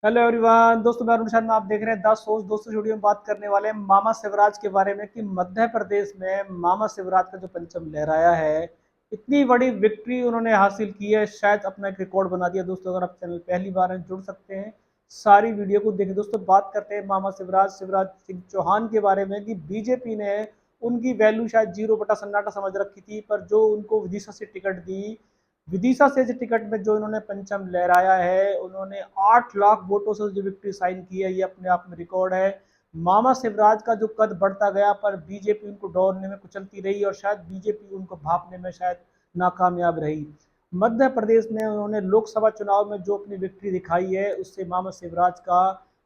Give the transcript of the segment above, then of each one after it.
Hello everyone, दोस्तों मैं अरुण शर्मा। आप देख रहे हैं द सोच। दोस्तों वीडियो में बात करने वाले हैं मामा शिवराज के बारे में कि मध्य प्रदेश में मामा शिवराज का जो परचम लहराया है, इतनी बड़ी विक्ट्री उन्होंने हासिल की है, शायद अपना एक रिकॉर्ड बना दिया। दोस्तों अगर आप चैनल पहली बार हैं, जुड़ सकते हैं, सारी वीडियो को देखें। दोस्तों बात करते हैं मामा शिवराज शिवराज सिंह चौहान के बारे में कि बीजेपी ने उनकी वैल्यू शायद जीरो बटा सन्नाटा समझ रखी थी, पर जो उनको विदिशा से टिकट दी, विदिशा से टिकट में जो इन्होंने परचम लहराया है, उन्होंने 8 लाख वोटों से जो विक्ट्री साइन की है, ये अपने आप में रिकॉर्ड है। मामा शिवराज का जो कद बढ़ता गया, पर बीजेपी उनको दौड़ने में कुचलती रही और शायद बीजेपी उनको भापने में शायद नाकामयाब रही। मध्य प्रदेश में उन्होंने लोकसभा चुनाव में जो अपनी विक्ट्री दिखाई है, उससे मामा शिवराज का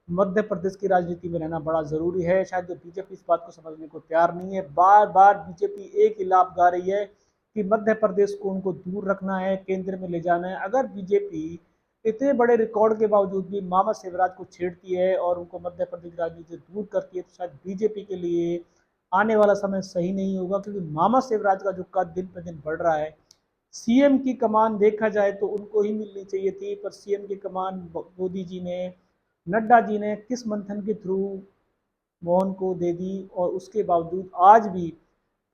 मध्य प्रदेश की राजनीति में रहना बड़ा जरूरी है। शायद बीजेपी इस बात को समझने को तैयार नहीं है। बार बार बीजेपी एक ही लाभ गा रही है कि मध्य प्रदेश को उनको दूर रखना है, केंद्र में ले जाना है। अगर बीजेपी इतने बड़े रिकॉर्ड के बावजूद भी मामा शिवराज को छेड़ती है और उनको मध्य प्रदेश राजनीति से दूर करती है, तो शायद बीजेपी के लिए आने वाला समय सही नहीं होगा, क्योंकि मामा शिवराज का जो कद दिन पर दिन बढ़ रहा है। सीएम की कमान देखा जाए तो उनको ही मिलनी चाहिए थी, पर सीएम की कमान मोदी जी ने, नड्डा जी ने किस मंथन के थ्रू मोहन को दे दी। और उसके बावजूद आज भी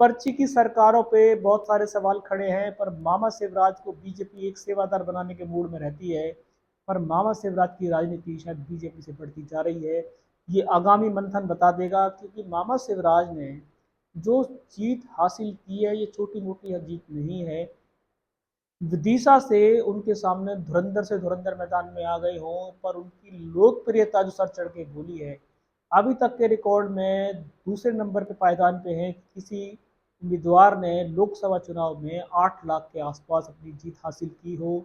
पर्ची की सरकारों पे बहुत सारे सवाल खड़े हैं, पर मामा शिवराज को बीजेपी एक सेवादार बनाने के मूड में रहती है। पर मामा शिवराज की राजनीति शायद बीजेपी से बढ़ती जा रही है, ये आगामी मंथन बता देगा। क्योंकि मामा शिवराज ने जो जीत हासिल की है, ये छोटी मोटी जीत नहीं है। विदिशा से उनके सामने धुरंधर से धुरंधर मैदान में आ गए हों, पर उनकी लोकप्रियता जो सर चढ़ के बोली है, अभी तक के रिकॉर्ड में दूसरे नंबर पे पायदान पे है। किसी उम्मीदवार ने लोकसभा चुनाव में 8 लाख के आसपास अपनी जीत हासिल की हो।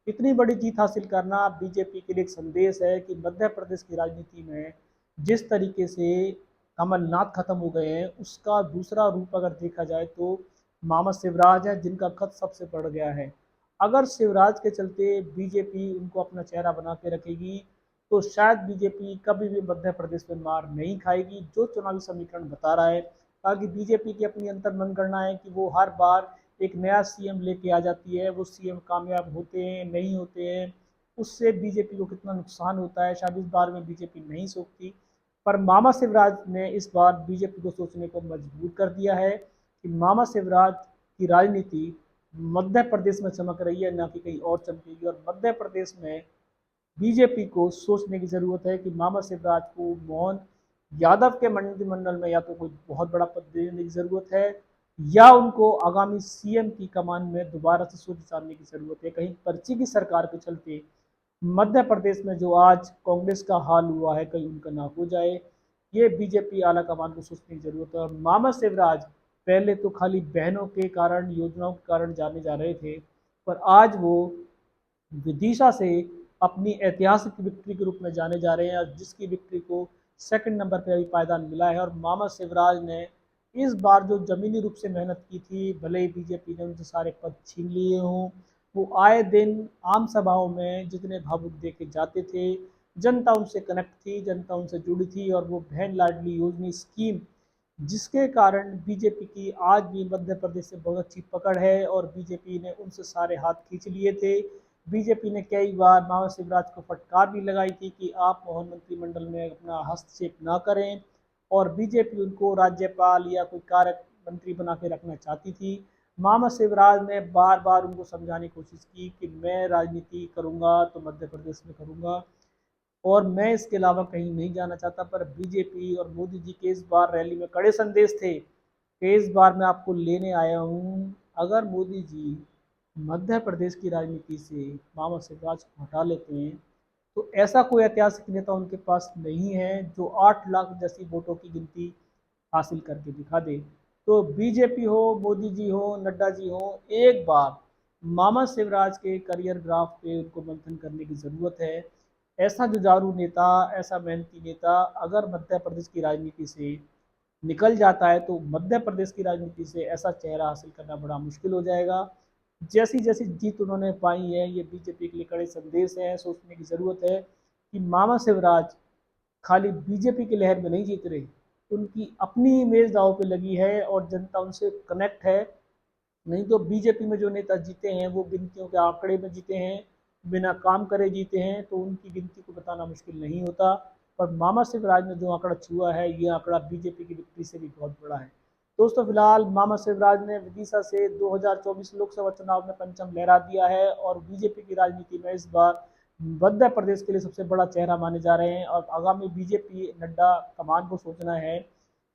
इतनी बड़ी जीत हासिल करना बीजेपी के लिए एक संदेश है कि मध्य प्रदेश की राजनीति में जिस तरीके से कमलनाथ खत्म हो गए हैं, उसका दूसरा रूप अगर देखा जाए तो मामा शिवराज है, जिनका कद सबसे बढ़ गया है। अगर शिवराज के चलते बीजेपी उनको अपना चेहरा बना के रखेगी, तो शायद बीजेपी कभी भी मध्य प्रदेश में मार नहीं खाएगी, जो चुनावी समीकरण बता रहा है। ताकि बीजेपी की अपनी अंतर मनगणना है कि वो हर बार एक नया सीएम लेके आ जाती है। वो सीएम कामयाब होते हैं, नहीं होते हैं, उससे बीजेपी को कितना नुकसान होता है, शायद इस बार में बीजेपी नहीं सोचती। पर मामा शिवराज ने इस बार बीजेपी को सोचने को मजबूर कर दिया है कि मामा शिवराज की राजनीति मध्य प्रदेश में चमक रही है, ना कि कहीं और चमकेगी। और मध्य प्रदेश में बीजेपी को सोचने की जरूरत है कि मामा शिवराज को मोहन यादव के मंत्रिमंडल में या तो कोई बहुत बड़ा पद देने की जरूरत है, या उनको आगामी सीएम की कमान में दोबारा से सोच विचारने की जरूरत है। कहीं पर्ची की सरकार के चलते मध्य प्रदेश में जो आज कांग्रेस का हाल हुआ है, कहीं उनका ना हो जाए। ये बीजेपी आला कमान को सोचने की जरूरत है। और मामा शिवराज पहले तो खाली बहनों के कारण, योजनाओं के कारण जाने जा रहे थे, पर आज वो विदिशा से अपनी ऐतिहासिक विक्ट्री के रूप में जाने जा रहे हैं, जिसकी विक्ट्री को सेकंड नंबर पर अभी पायदान मिला है। और मामा शिवराज ने इस बार जो जमीनी रूप से मेहनत की थी, भले ही बीजेपी ने उनसे सारे पद छीन लिए हों, वो आए दिन आम सभाओं में जितने भावुक देखे जाते थे, जनता उनसे कनेक्ट थी, जनता उनसे जुड़ी थी। और वो बहन लाडली योजना स्कीम, जिसके कारण बीजेपी की आज भी मध्य प्रदेश से बहुत अच्छी पकड़ है, और बीजेपी ने उनसे सारे हाथ खींच लिए थे। बीजेपी ने कई बार मामा शिवराज को फटकार भी लगाई थी कि आप मोहन मंत्रिमंडल में अपना हस्तक्षेप ना करें, और बीजेपी उनको राज्यपाल या कोई कार्य मंत्री बना के रखना चाहती थी। मामा शिवराज ने बार बार उनको समझाने की कोशिश की कि मैं राजनीति करूंगा तो मध्य प्रदेश में करूंगा, और मैं इसके अलावा कहीं नहीं जाना चाहता। पर बीजेपी और मोदी जी के इस बार रैली में कड़े संदेश थे कि इस बार मैं आपको लेने आया हूँ। अगर मोदी जी मध्य प्रदेश की राजनीति से मामा शिवराज को हटा लेते हैं, तो ऐसा कोई ऐतिहासिक नेता उनके पास नहीं है जो 8 लाख जैसी वोटों की गिनती हासिल करके दिखा दे। तो बीजेपी हो, मोदी जी हो, नड्डा जी हो, एक बार मामा शिवराज के करियर ग्राफ पे उनको मंथन करने की ज़रूरत है। ऐसा जुझारू नेता, ऐसा मेहनती नेता अगर मध्य प्रदेश की राजनीति से निकल जाता है, तो मध्य प्रदेश की राजनीति से ऐसा चेहरा हासिल करना बड़ा मुश्किल हो जाएगा। जैसी जैसी जीत उन्होंने पाई है, ये बीजेपी के लिए कड़े संदेश है। सोचने की ज़रूरत है कि मामा शिवराज खाली बीजेपी की लहर में नहीं जीत रहे, उनकी अपनी इमेज दांव पे लगी है और जनता उनसे कनेक्ट है। नहीं तो बीजेपी में जो नेता जीते हैं, वो गिनतियों के आंकड़े में जीते हैं, बिना काम करे जीते हैं, तो उनकी गिनती को बताना मुश्किल नहीं होता। पर मामा शिवराज ने जो आंकड़ा छुआ है, ये आंकड़ा बीजेपी की विक्ट्री से भी बहुत बड़ा है। दोस्तों, फिलहाल मामा शिवराज ने विदिशा से 2024 लोकसभा चुनाव में परचम लहरा दिया है और बीजेपी की राजनीति में इस बार मध्य प्रदेश के लिए सबसे बड़ा चेहरा माने जा रहे हैं। और आगामी बीजेपी नड्डा कमान को सोचना है,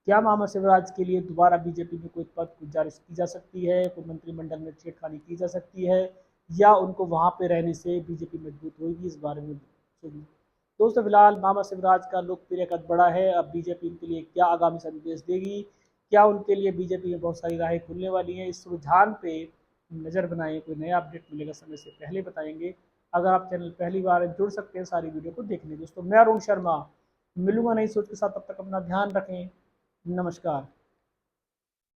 क्या मामा शिवराज के लिए दोबारा बीजेपी में कोई पद गुजारिश की जा सकती है, कोई मंत्रिमंडल में छेड़खानी की जा सकती है, या उनको वहां पे रहने से बीजेपी मजबूत होगी, इस बारे में सुनिए। दोस्तों, फिलहाल मामा शिवराज का लोकप्रिय कद बढ़ा है। अब बीजेपी उनके लिए क्या आगामी संदेश देगी, क्या उनके लिए बीजेपी में बहुत सारी राहें खुलने वाली हैं, इस रुझान पे नज़र बनाएं। कोई नया अपडेट मिलेगा समय से पहले बताएंगे। अगर आप चैनल पहली बार जुड़ सकते हैं सारी वीडियो को देखने। दोस्तों, मैं अरुण शर्मा मिलूंगा नई सोच के साथ, तब तक अपना ध्यान रखें। नमस्कार।